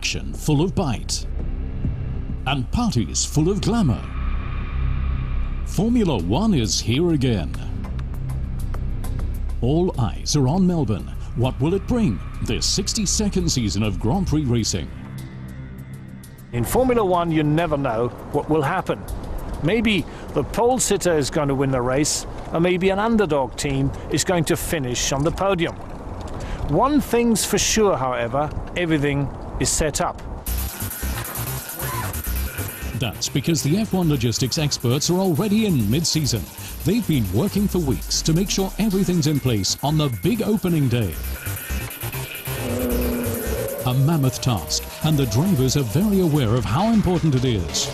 action full of bite, and parties full of glamour. Formula One is here again. All eyes are on Melbourne. What will it bring, this 62nd season of Grand Prix racing? In Formula One, you never know what will happen. Maybe the pole sitter is going to win the race, or maybe an underdog team is going to finish on the podium. One thing's for sure, however, everything is set up. That's because the F1 logistics experts are already in mid-season. They've been working for weeks to make sure everything's in place on the big opening day. A mammoth task, and the drivers are very aware of how important it is.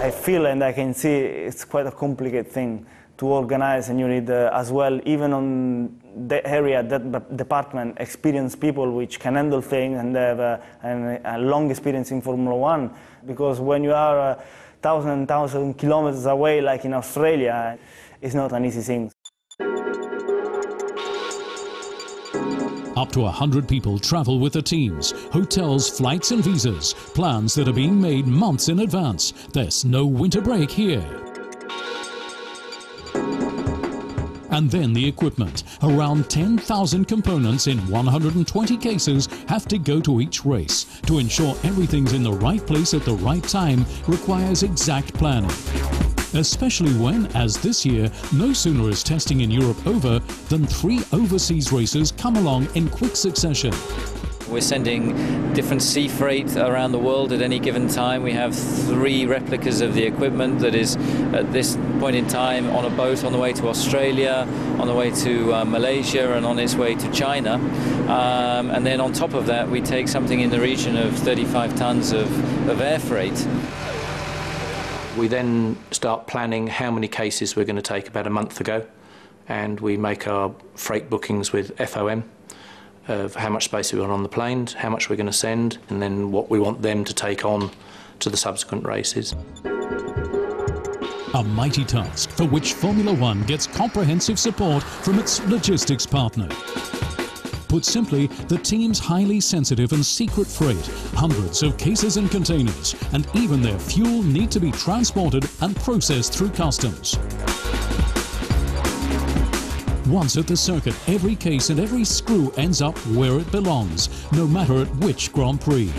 I feel and I can see it's quite a complicated thing to organize, and you need as well, even on that area, that department, experienced people which can handle things and have a long experience in Formula One. Because when you are 1,000 kilometers away, like in Australia, it's not an easy thing. Up to 100 people travel with the teams, hotels, flights and visas, plans that are being made months in advance. There's no winter break here. And then the equipment. Around 10,000 components in 120 cases have to go to each race. To ensure everything's in the right place at the right time requires exact planning. Especially when, as this year, no sooner is testing in Europe over than 3 overseas races come along in quick succession. We're sending different sea freight around the world at any given time. We have 3 replicas of the equipment that is, at this point in time, on a boat on the way to Australia, on the way to Malaysia and on its way to China. And then on top of that, we take something in the region of 35 tons of air freight. We then start planning how many cases we're going to take about a month ago, and we make our freight bookings with FOM of how much space we want on the planes, how much we're going to send, and then what we want them to take on to the subsequent races. A mighty task for which Formula One gets comprehensive support from its logistics partner. Put simply, the team's highly sensitive and secret freight, hundreds of cases and containers, and even their fuel need to be transported and processed through customs. Once at the circuit, every case and every screw ends up where it belongs, no matter at which Grand Prix.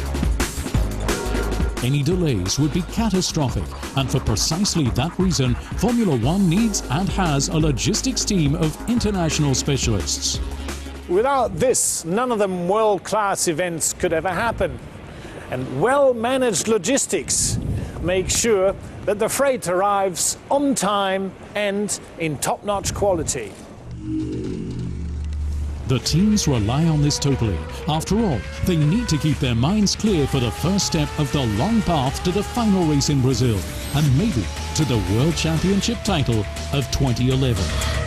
Any delays would be catastrophic, and for precisely that reason, Formula One needs and has a logistics team of international specialists. Without this, none of them world-class events could ever happen. And well-managed logistics make sure that the freight arrives on time and in top-notch quality. The teams rely on this totally. After all, they need to keep their minds clear for the first step of the long path to the final race in Brazil, and maybe to the World Championship title of 2011.